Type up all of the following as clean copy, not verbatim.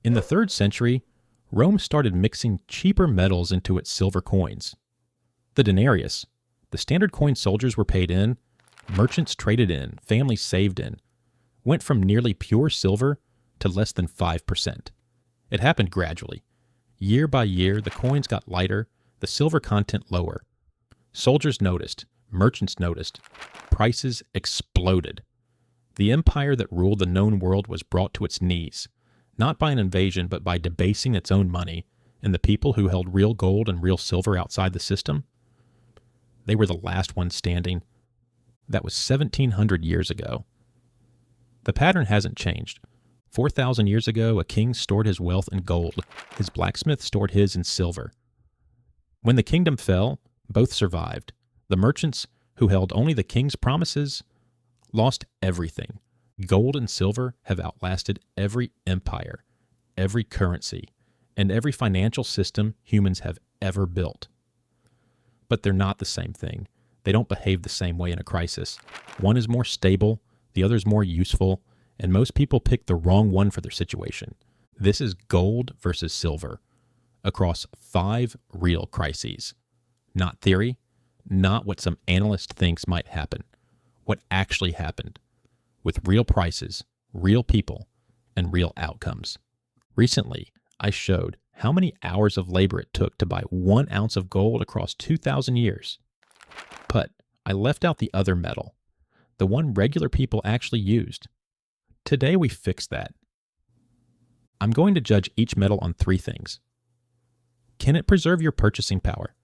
In the 3rd century, Rome started mixing cheaper metals into its silver coins. The denarius, the standard coin soldiers were paid in, merchants traded in, families saved in, went from nearly pure silver to less than 5%. It happened gradually. Year by year, the coins got lighter, the silver content lower. Soldiers noticed, merchants noticed, prices exploded. The empire that ruled the known world was brought to its knees, not by an invasion, but by debasing its own money, and the people who held real gold and real silver outside the system, they were the last ones standing. That was 1,700 years ago. The pattern hasn't changed. 4,000 years ago, a king stored his wealth in gold. His blacksmith stored his in silver. When the kingdom fell, both survived. The merchants, who held only the king's promises, lost everything. Gold and silver have outlasted every empire, every currency, and every financial system humans have ever built. But they're not the same thing. They don't behave the same way in a crisis. One is more stable, the other is more useful, and most people pick the wrong one for their situation. This is gold versus silver across 5 real crises. Not theory, not what some analyst thinks might happen. What actually happened, with real prices, real people, and real outcomes. Recently, I showed how many hours of labor it took to buy 1 ounce of gold across 2,000 years. But I left out the other metal, the one regular people actually used. Today we fix that. I'm going to judge each metal on 3 things. Can it preserve your purchasing power?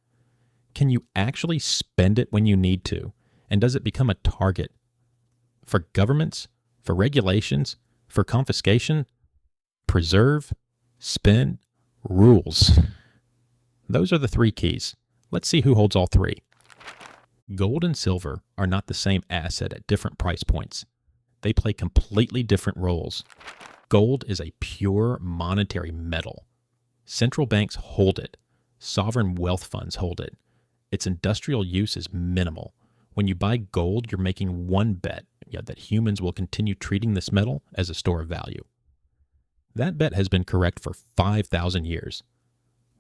Can you actually spend it when you need to? And does it become a target for governments, for regulations, for confiscation? Preserve, spend, rules. Those are the 3 keys. Let's see who holds all 3. Gold and silver are not the same asset at different price points. They play completely different roles. Gold is a pure monetary metal. Central banks hold it. Sovereign wealth funds hold it. Its industrial use is minimal. When you buy gold, you're making one bet that humans will continue treating this metal as a store of value. That bet has been correct for 5,000 years.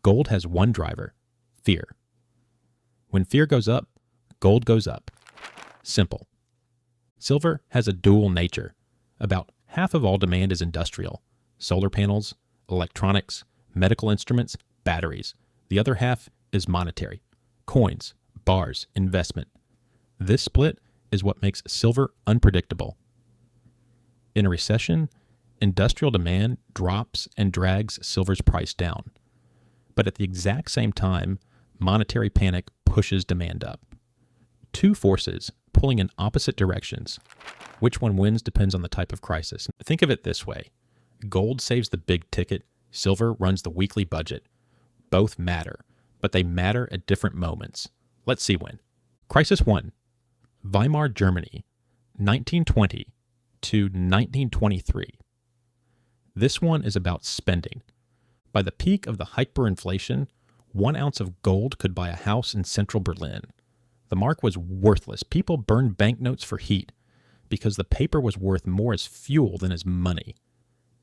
Gold has one driver, fear. When fear goes up, gold goes up. Simple. Silver has a dual nature. About half of all demand is industrial. Solar panels, electronics, medical instruments, batteries. The other half is monetary. Coins, bars, investment. This split is what makes silver unpredictable. In a recession, industrial demand drops and drags silver's price down. But at the exact same time, monetary panic pushes demand up. 2 forces pulling in opposite directions. Which one wins depends on the type of crisis. Think of it this way. Gold saves the big ticket, silver runs the weekly budget. Both matter, but they matter at different moments. Let's see when. Crisis 1. Weimar Germany, 1920 to 1923. This one is about spending. By the peak of the hyperinflation, 1 ounce of gold could buy a house in central Berlin. The mark was worthless. People burned banknotes for heat because the paper was worth more as fuel than as money.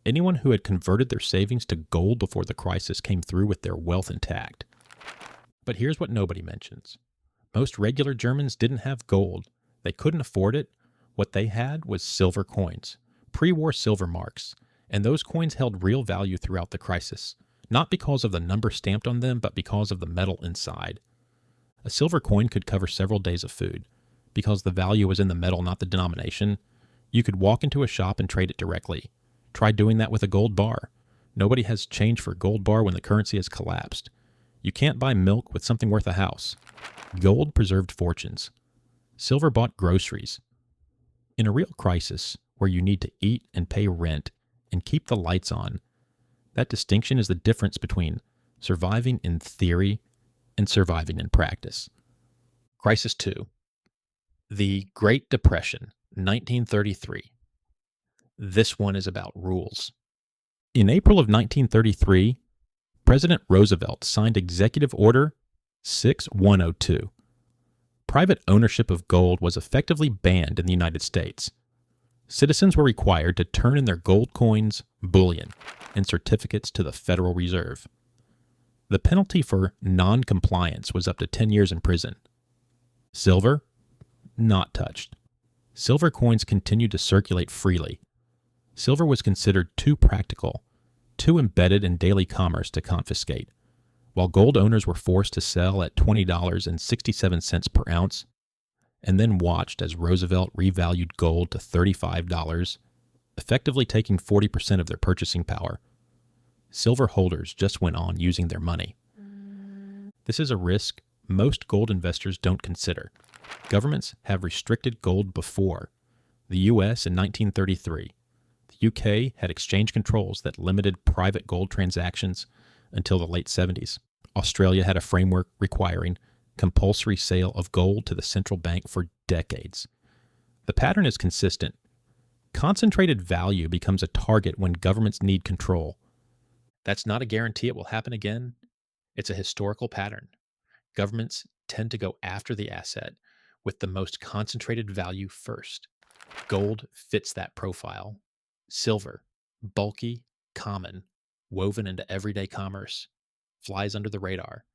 Anyone who had converted their savings to gold before the crisis came through with their wealth intact. But here's what nobody mentions. Most regular Germans didn't have gold. They couldn't afford it. What they had was silver coins, pre-war silver marks, and those coins held real value throughout the crisis, not because of the number stamped on them, but because of the metal inside. A silver coin could cover several days of food. Because the value was in the metal, not the denomination, you could walk into a shop and trade it directly. Try doing that with a gold bar. Nobody has change for a gold bar when the currency has collapsed. You can't buy milk with something worth a house. Gold preserved fortunes. Silver bought groceries. In a real crisis, where you need to eat and pay rent and keep the lights on, that distinction is the difference between surviving in theory and surviving in practice. Crisis 2. The Great Depression, 1933. This one is about rules. In April of 1933, President Roosevelt signed Executive Order 6102. Private ownership of gold was effectively banned in the United States. Citizens were required to turn in their gold coins, bullion, and certificates to the Federal Reserve. The penalty for non-compliance was up to 10 years in prison. Silver? Not touched. Silver coins continued to circulate freely. Silver was considered too practical, too embedded in daily commerce to confiscate. While gold owners were forced to sell at $20.67 per ounce, and then watched as Roosevelt revalued gold to $35, effectively taking 40% of their purchasing power, silver holders just went on using their money. This is a risk most gold investors don't consider. Governments have restricted gold before. The U.S. in 1933. The U.K. had exchange controls that limited private gold transactions until the late 70s. Australia had a framework requiring compulsory sale of gold to the central bank for decades. The pattern is consistent. Concentrated value becomes a target when governments need control. That's not a guarantee it will happen again. It's a historical pattern. Governments tend to go after the asset with the most concentrated value first. Gold fits that profile. Silver, bulky, common, woven into everyday commerce, flies under the radar.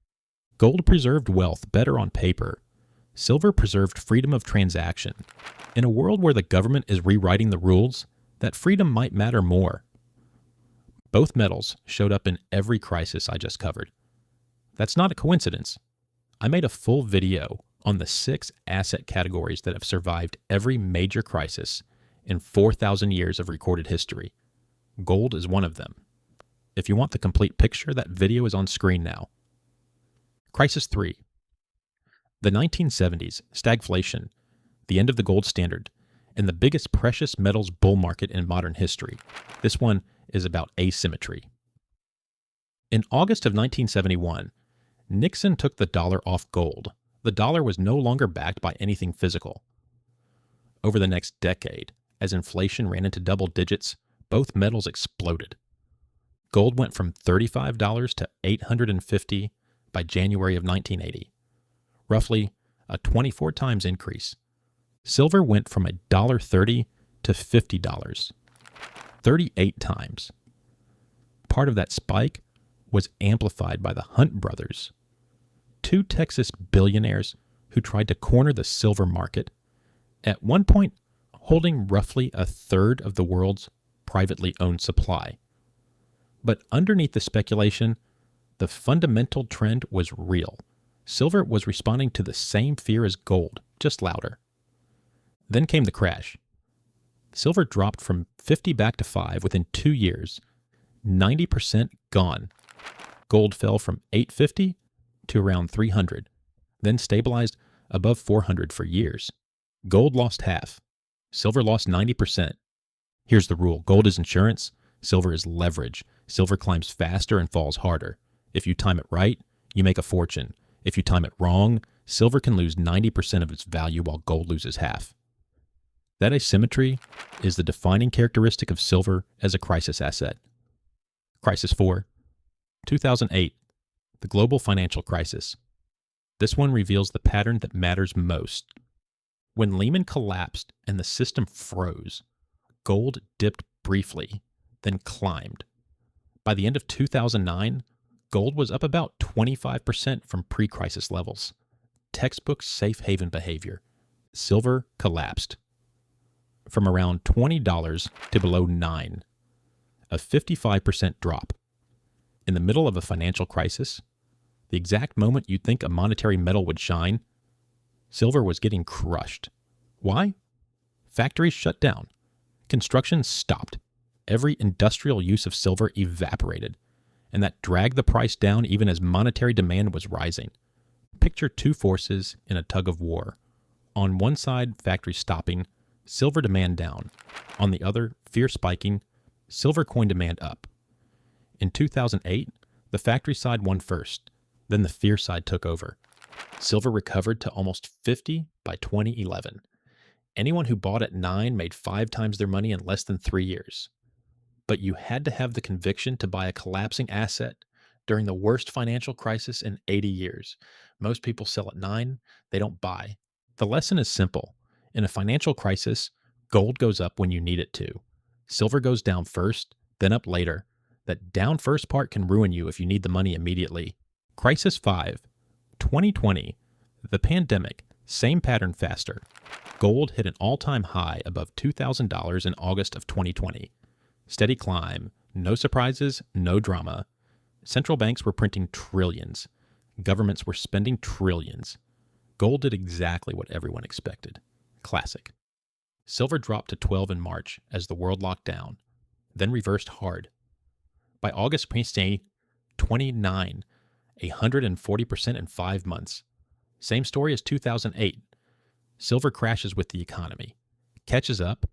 Gold preserved wealth better on paper. Silver preserved freedom of transaction. In a world where the government is rewriting the rules, that freedom might matter more. Both metals showed up in every crisis I just covered. That's not a coincidence. I made a full video on the 6 asset categories that have survived every major crisis in 4,000 years of recorded history. Gold is one of them. If you want the complete picture, that video is on screen now. Crisis 3. The 1970s, stagflation, the end of the gold standard, and the biggest precious metals bull market in modern history. This one is about asymmetry. In August of 1971, Nixon took the dollar off gold. The dollar was no longer backed by anything physical. Over the next decade, as inflation ran into double digits, both metals exploded. Gold went from $35 to $850 by January of 1980, roughly a 24 times increase. Silver went from $1.30 to $50, 38 times. Part of that spike was amplified by the Hunt brothers, 2 Texas billionaires who tried to corner the silver market, at one point holding roughly a third of the world's privately owned supply. But underneath the speculation, the fundamental trend was real. Silver was responding to the same fear as gold, just louder. Then came the crash. Silver dropped from 50 back to 5 within 2 years, 90% gone. Gold fell from 850 to around 300, then stabilized above 400 for years. Gold lost half. Silver lost 90%. Here's the rule. Gold is insurance. Silver is leverage. Silver climbs faster and falls harder. If you time it right, you make a fortune. If you time it wrong, silver can lose 90% of its value while gold loses half. That asymmetry is the defining characteristic of silver as a crisis asset. Crisis 4. 2008. The global financial crisis. This one reveals the pattern that matters most. When Lehman collapsed and the system froze, gold dipped briefly, then climbed. By the end of 2009, gold was up about 25% from pre-crisis levels. Textbook safe haven behavior. Silver collapsed from around $20 to below $9, a 55% drop. In the middle of a financial crisis, the exact moment you'd think a monetary metal would shine, silver was getting crushed. Why? Factories shut down. Construction stopped. Every industrial use of silver evaporated, and that dragged the price down even as monetary demand was rising. Picture 2 forces in a tug of war. On one side, factories stopping, silver demand down. On the other, fear spiking, silver coin demand up. In 2008, the factory side won first, then the fear side took over. Silver recovered to almost 50 by 2011. Anyone who bought at 9 made 5 times their money in less than 3 years. But you had to have the conviction to buy a collapsing asset during the worst financial crisis in 80 years. Most people sell at 9, they don't buy. The lesson is simple. In a financial crisis, Gold goes up when you need it to. Silver goes down first, then up later. That down first part can ruin you if you need the money immediately. Crisis 5. 2020. The pandemic. Same pattern faster. Gold hit an all-time high above $2,000 in August of 2020. Steady climb. No surprises, no drama. Central banks were printing trillions. Governments were spending trillions. Gold did exactly what everyone expected. Classic. Silver dropped to 12 in March as the world locked down, then reversed hard. By August 29, 140% in 5 months. Same story as 2008. Silver crashes with the economy, catches up,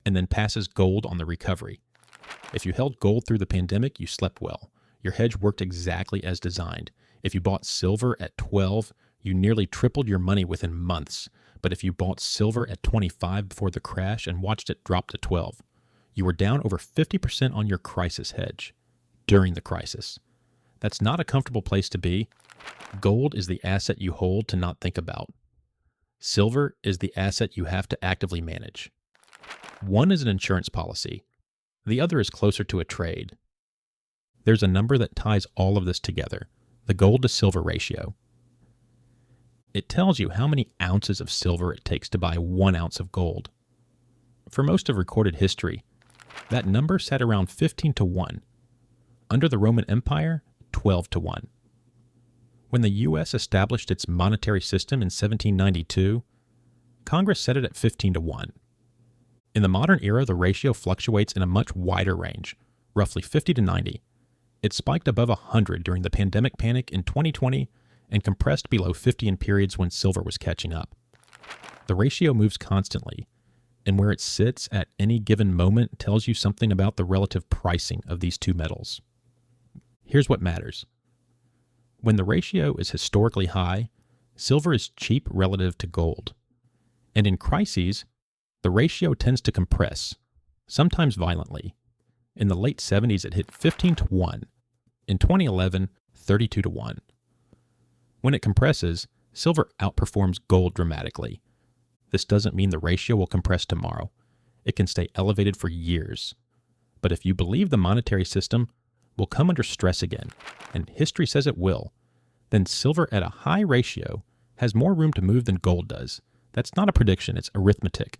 and then passes gold on the recovery. If you held gold through the pandemic, you slept well. Your hedge worked exactly as designed. If you bought silver at 12, you nearly tripled your money within months. But if you bought silver at 25 before the crash and watched it drop to 12, you were down over 50% on your crisis hedge during the crisis. That's not a comfortable place to be. Gold is the asset you hold to not think about. Silver is the asset you have to actively manage. One is an insurance policy. The other is closer to a trade. There's a number that ties all of this together, the gold to silver ratio. It tells you how many ounces of silver it takes to buy 1 ounce of gold. For most of recorded history, that number sat around 15 to 1. Under the Roman Empire, 12 to 1. When the U.S. established its monetary system in 1792, Congress set it at 15 to 1. In the modern era, the ratio fluctuates in a much wider range, roughly 50 to 90. It spiked above 100 during the pandemic panic in 2020 and compressed below 50 in periods when silver was catching up. The ratio moves constantly, and where it sits at any given moment tells you something about the relative pricing of these two metals. Here's what matters. When the ratio is historically high, silver is cheap relative to gold. And in crises, the ratio tends to compress, sometimes violently. In the late 70s, it hit 15 to 1. In 2011, 32 to 1. When it compresses, silver outperforms gold dramatically. This doesn't mean the ratio will compress tomorrow. It can stay elevated for years. But if you believe the monetary system will come under stress again, and history says it will, then silver at a high ratio has more room to move than gold does. That's not a prediction, it's arithmetic.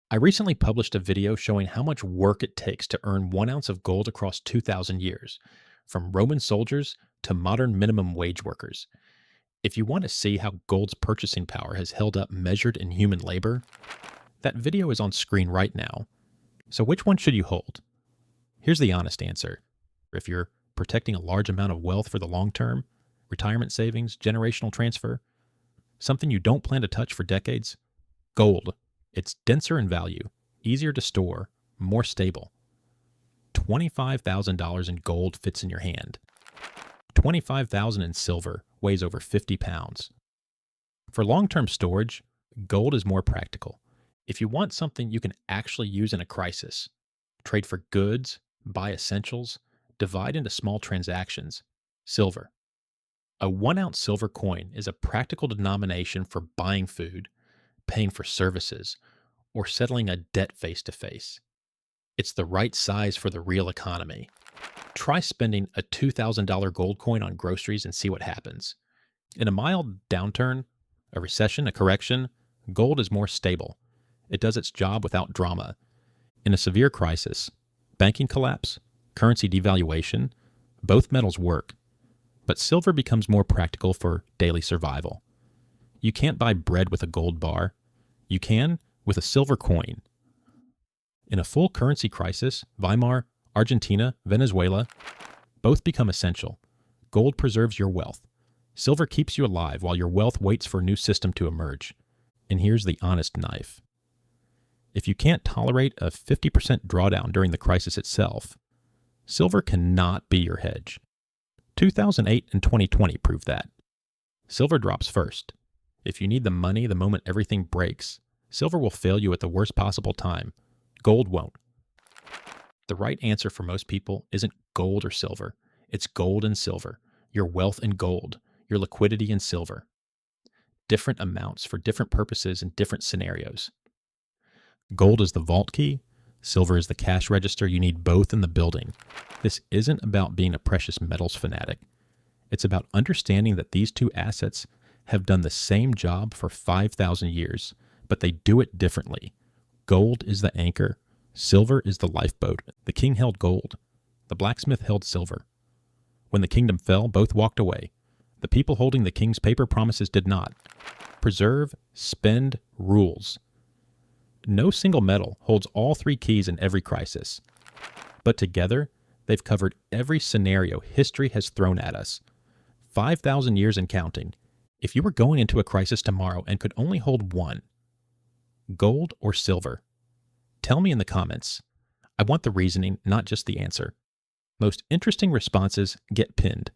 I recently published a video showing how much work it takes to earn 1 ounce of gold across 2,000 years, from Roman soldiers to modern minimum wage workers. If you want to see how gold's purchasing power has held up measured in human labor, that video is on screen right now. So which one should you hold? Here's the honest answer. If you're protecting a large amount of wealth for the long term, retirement savings, generational transfer, something you don't plan to touch for decades, gold. It's denser in value, easier to store, more stable. $25,000 in gold fits in your hand. $25,000 in silver weighs over 50 pounds. For long-term storage, gold is more practical. If you want something you can actually use in a crisis, trade for goods, buy essentials, divide into small transactions, silver. A 1 ounce silver coin is a practical denomination for buying food, paying for services, or settling a debt face-to-face. It's the right size for the real economy. Try spending a $2,000 gold coin on groceries and see what happens. In a mild downturn, a recession, a correction, gold is more stable. It does its job without drama. In a severe crisis, banking collapse, currency devaluation, both metals work. But silver becomes more practical for daily survival. You can't buy bread with a gold bar. You can with a silver coin. In a full currency crisis, Weimar, Argentina, Venezuela, both become essential. Gold preserves your wealth. Silver keeps you alive while your wealth waits for a new system to emerge. And here's the honest knife. If you can't tolerate a 50% drawdown during the crisis itself, silver cannot be your hedge. 2008 and 2020 prove that. Silver drops first. If you need the money the moment everything breaks, silver will fail you at the worst possible time. Gold won't. The right answer for most people isn't gold or silver. It's gold and silver. Your wealth in gold. Your liquidity in silver. Different amounts for different purposes and different scenarios. Gold is the vault key. Silver is the cash register. You need both in the building. This isn't about being a precious metals fanatic. It's about understanding that these two assets have done the same job for 5,000 years, but they do it differently. Gold is the anchor. Silver is the lifeboat. The king held gold. The blacksmith held silver. When the kingdom fell, both walked away. The people holding the king's paper promises did not. Preserve, spend, rules. No single metal holds all three keys in every crisis. But together, they've covered every scenario history has thrown at us. 5,000 years and counting. If you were going into a crisis tomorrow and could only hold one, gold or silver? Tell me in the comments. I want the reasoning, not just the answer. Most interesting responses get pinned.